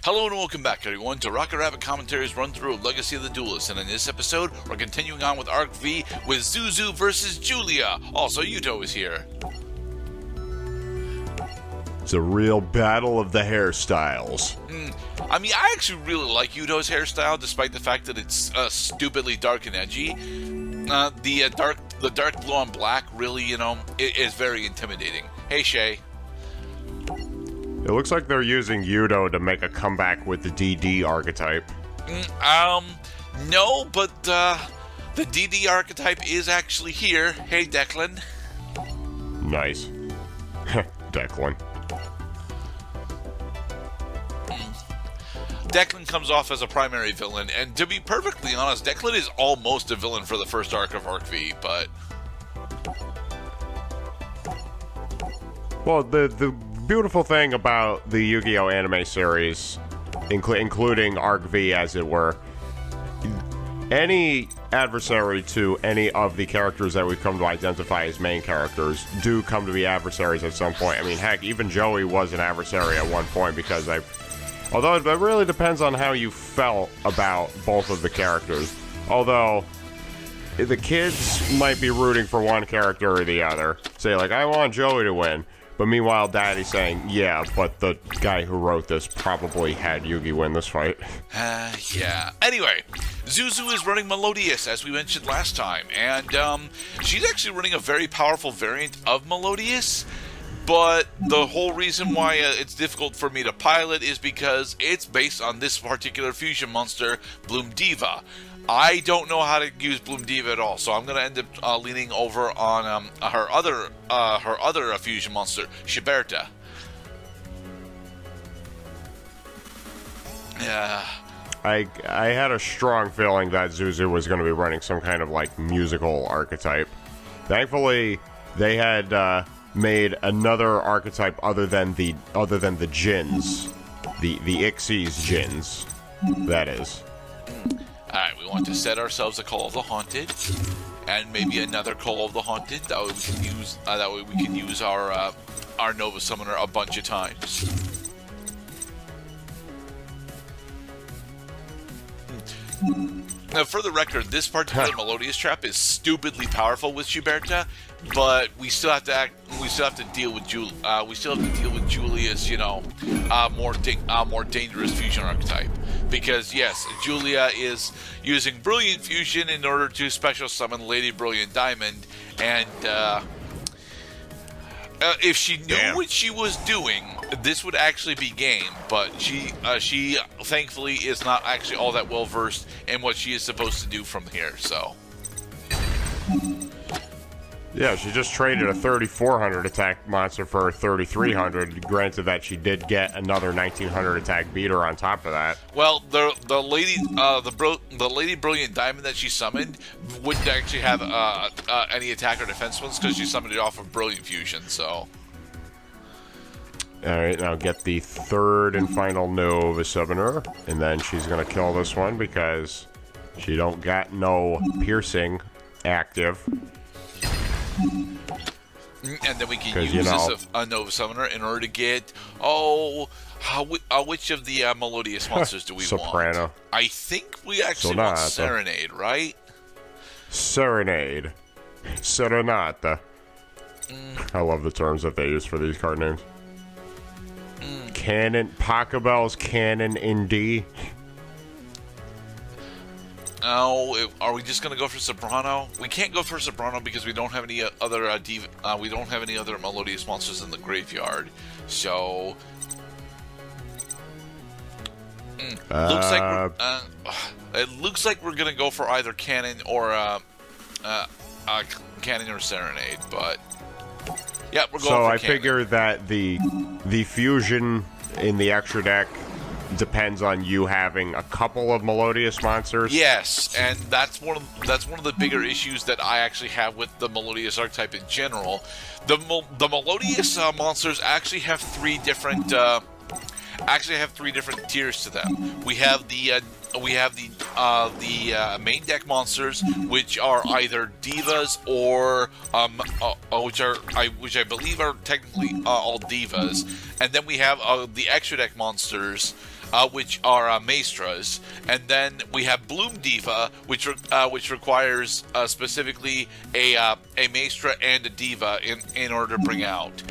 Hello and welcome back, everyone, to Rocket Rabbit Commentaries run through Legacy of the Duelist. And in this episode, we're continuing on with Arc-V with Zuzu versus Julia. Also, Yugioh is here. It's a real battle of the hairstyles. I mean, I actually really like Yugioh's hairstyle, despite the fact that it's stupidly dark and edgy. The dark blue on black really, is very intimidating. Hey, Shay. It looks like they're using Yugioh to make a comeback with the DD archetype. No, but the DD archetype is actually here. Hey, Declan. Nice. Declan. Declan comes off as a primary villain, and to be perfectly honest, Declan is almost a villain for the first arc of Arc-V, but... Well, the beautiful thing about the Yu-Gi-Oh! Anime series, including Arc-V as it were, any adversary to any of the characters that we've come to identify as main characters do come to be adversaries at some point. I mean, heck, even Joey was an adversary at one point because although it really depends on how you felt about both of the characters. Although, the kids might be rooting for one character or the other. Say, like, I want Joey to win. But meanwhile, Daddy's saying, yeah, but the guy who wrote this probably had Yugi win this fight. Yeah. Anyway, Zuzu is running Melodious, as we mentioned last time. And she's actually running a very powerful variant of Melodious. But the whole reason why it's difficult for me to pilot is because it's based on this particular fusion monster, Bloom Diva. I don't know how to use Bloom Diva at all, so I'm going to end up leaning over on her other fusion monster, Gerdat. Yeah. I had a strong feeling that Zuzu was going to be running some kind of like musical archetype. Thankfully, they had made another archetype other than the Jins, the Ixies Jins. That is. Alright, we want to set ourselves a Call of the Haunted, and maybe another Call of the Haunted. That way we can use our Nova Summoner a bunch of times. Now, for the record, this particular Melodious trap is stupidly powerful with Gerdat, but we still have to deal with Julia's, more dangerous fusion archetype. Because yes, Julia is using Brilliant Fusion in order to special summon Lady Brilliant Diamond, and if she knew what she was doing, this would actually be game. But she thankfully is not actually all that well versed in what she is supposed to do from here. So. Yeah, she just traded a 3,400 attack monster for a 3,300. Granted that she did get another 1,900 attack beater on top of that. Well, the Lady Brilliant Diamond that she summoned wouldn't actually have any attack or defense ones because she summoned it off of Brilliant Fusion. So. All right, now get the third and final Nova Summoner, and then she's gonna kill this one because she don't got no piercing active. And then we can use this a Nova Summoner in order to get which of the Melodious monsters do we want? Soprano. I think we actually want Serenade, right? Serenade. Serenata. I love the terms that they use for these card names. Canon, Pachelbel's Canon in D. Oh, are we just gonna go for Soprano? We can't go for Soprano because we don't have any other we don't have any other Melodious monsters in the graveyard. So it looks like we're gonna go for either Cannon or Serenade. But yeah, we're going. So for I Cannon. figure that the fusion in the extra deck depends on you having a couple of Melodious monsters. Yes, and that's one of the bigger issues that I actually have with the Melodious archetype in general. The Melodious monsters actually have three different tiers to them. We have the main deck monsters, which are either divas or which I believe are technically all divas, and then we have the extra deck monsters, which are Maestras, and then we have Bloom Diva, which requires specifically a Maestra and a Diva in order to bring out.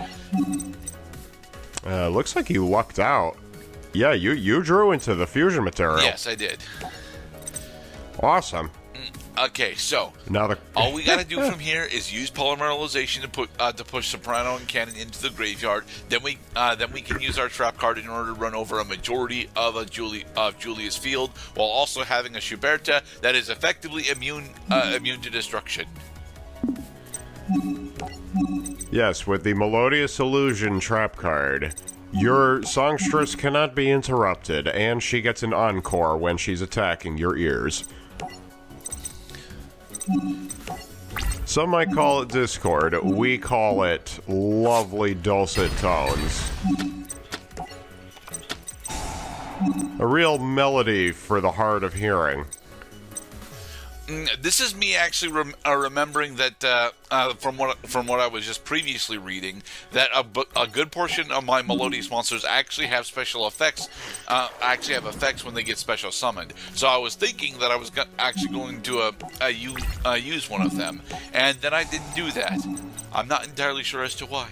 Looks like you lucked out. Yeah, you drew into the fusion material. Yes, I did. Awesome. Okay, so now all we gotta do from here is use polymerization to push Soprano and Cannon into the graveyard. Then we can use our trap card in order to run over a majority of Julia's field, while also having a Schuberta that is effectively immune to destruction. Yes, with the Melodious Illusion trap card, your songstress cannot be interrupted, and she gets an encore when she's attacking your ears. Some might call it discord. We call it lovely dulcet tones. A real melody for the heart of hearing. This is me actually remembering that from what I was just previously reading, that a good portion of my Melodious monsters actually have special effects. Actually have effects when they get special summoned. So I was thinking that I was actually going to use one of them, and then I didn't do that. I'm not entirely sure as to why.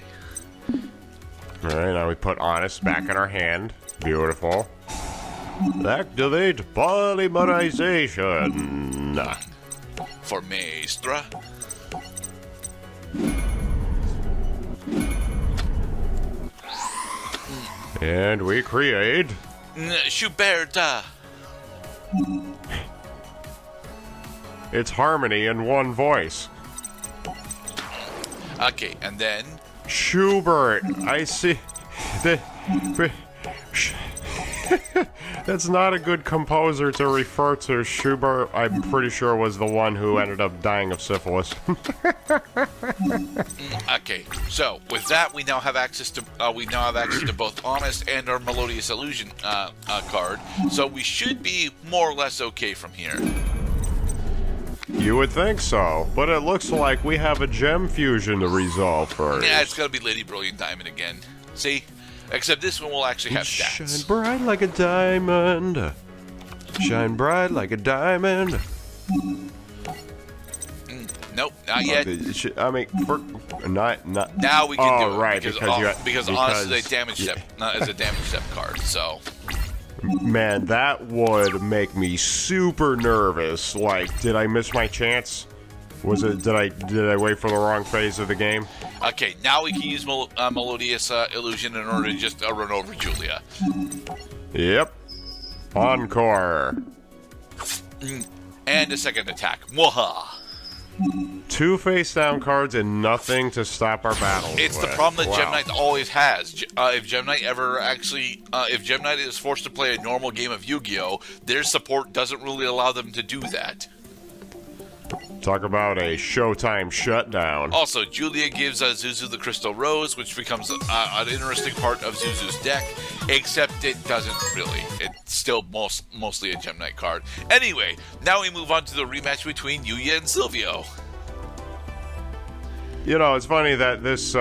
All right, now we put Honest back in our hand. Beautiful. Activate polymerization. For Maestra. And we create Schuberta. It's harmony in one voice. Okay, and then Schubert. I see. That's not a good composer to refer to. Schubert, I'm pretty sure, was the one who ended up dying of syphilis. Okay, so with that, we now have access to both Honest and our Melodious Illusion card. So we should be more or less okay from here. You would think so, but it looks like we have a gem fusion to resolve first. Yeah, it's gonna be Lady Brilliant Diamond again. See? Except this one will actually have stats. Shine bright like a diamond. Shine bright like a diamond. Nope, not yet. I mean, not. Now we can do it. Right, because Honest is a damage step, is a damage step card. So. Man, that would make me super nervous. Like, did I miss my chance? Did I wait for the wrong phase of the game? Okay, now we can use Melodious Illusion in order to just run over Julia. Yep. Encore. And a second attack. Mwaha. 2 face-down cards and nothing to stop our battles. It's the problem that Gem Knight always has. If Gem Knight if Gem Knight is forced to play a normal game of Yu-Gi-Oh, their support doesn't really allow them to do that. Talk about a Showtime shutdown. Also, Julia gives Zuzu the Crystal Rose, which becomes an interesting part of Zuzu's deck, except it doesn't really. It's still mostly a Gem Knight card. Anyway, now we move on to the rematch between Yuya and Silvio. You know, it's funny that this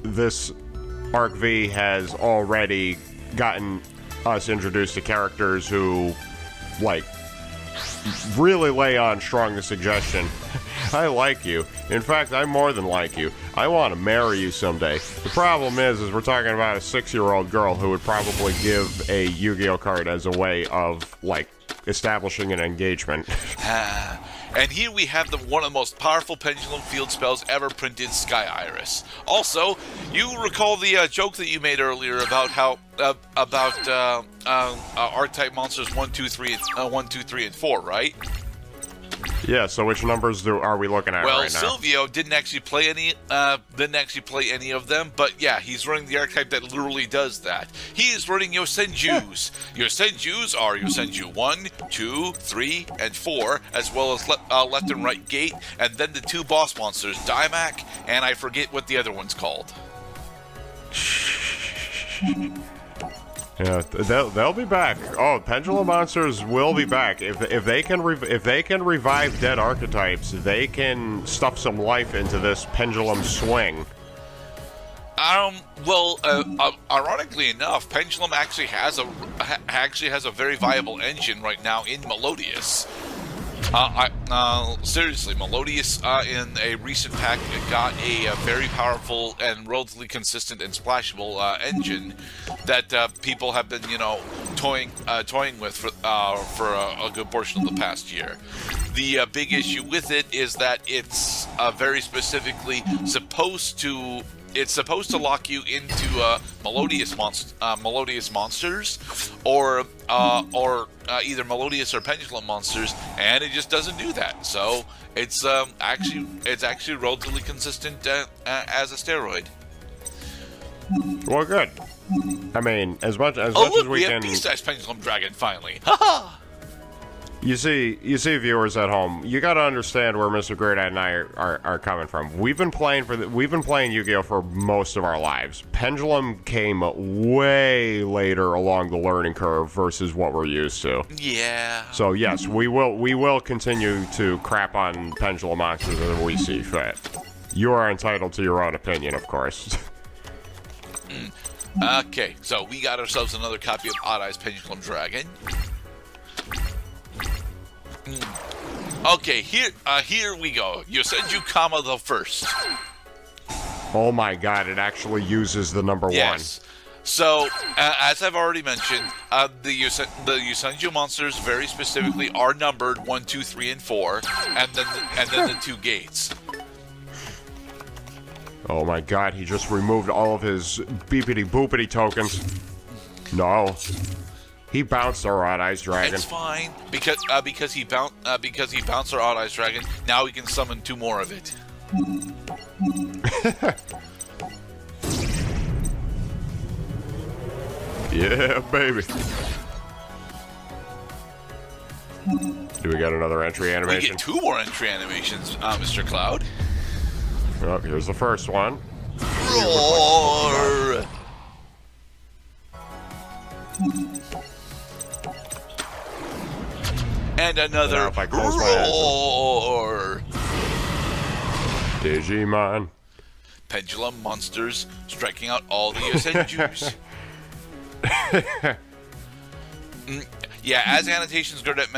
this Arc-V has already gotten us introduced to characters who, like, really lay on strong the suggestion. I like you. In fact, I more than like you. I want to marry you someday. The problem is we're talking about a 6-year-old girl who would probably give a Yu-Gi-Oh card as a way of, like, establishing an engagement. And here we have one of the most powerful pendulum field spells ever printed, Sky Iris. Also, you recall the joke that you made earlier about how R-type monsters 1, 2, 3, and 4, right? Yeah. So which numbers are we looking at right now? Well, Silvio didn't actually play any of them, but yeah, he's running the archetype that literally does that. He is running Yosenjus. Yosenjus are Yosenju 1, 2, 3, and 4, as well as left and right gate, and then the 2 boss monsters, Daimak, and I forget what the other one's called. Yeah, they'll be back. Oh, Pendulum Monsters will be back. If they can revive dead archetypes, they can stuff some life into this pendulum swing. Well, ironically enough, Pendulum actually has a very viable engine right now in Melodious. Seriously, Melodious in a recent pack got a very powerful and relatively consistent and splashable engine that people have been, toying with for a good portion of the past year. The big issue with it is that it's very specifically supposed to lock you into Melodious monsters, or either Melodious or Pendulum monsters, and it just doesn't do that. So it's actually relatively consistent as a steroid. Well, good. I mean, as much as we have can. Beast-Size Pendulum Dragon finally. Haha. You see, viewers at home, you got to understand where Mr. Gerdat and I are coming from. We've been playing Yu-Gi-Oh for most of our lives. Pendulum came way later along the learning curve versus what we're used to. Yeah. So yes, we will continue to crap on Pendulum monsters as we see fit. You are entitled to your own opinion, of course. Okay, so we got ourselves another copy of Odd Eyes Pendulum Dragon. Okay, here we go. Yosenju Kama the First. Oh my god, it actually uses the number yes. 1. So, as I've already mentioned, the Yosenju monsters very specifically are numbered 1, 2, 3, and 4, and then the 2 gates. Oh my god, he just removed all of his beepity boopity tokens. No. He bounced our Odd Eyes Dragon. It's fine because he bounced our Odd Eyes Dragon. Now we can summon 2 more of it. Yeah, baby. Do we got another entry animation? We get 2 more entry animations, Mr. Cloud. Oh, here's the first one. Roar! And another roar! Digimon. Pendulum monsters striking out all the Yosenjus. Yeah, as Annotations Gerdat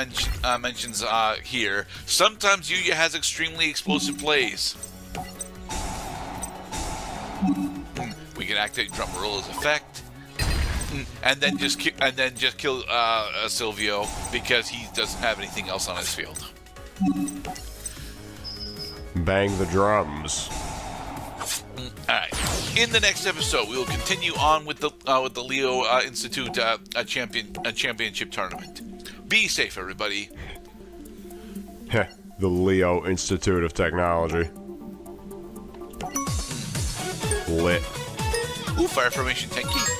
mentions here, sometimes Yugioh has extremely explosive plays. We can activate Drummarilla's effect. And then just kill Silvio because he doesn't have anything else on his field. Bang the drums. All right. In the next episode, we will continue on with the Leo Institute championship tournament. Be safe, everybody. The Leo Institute of Technology. Lit. Ooh, Fire Formation Tenki.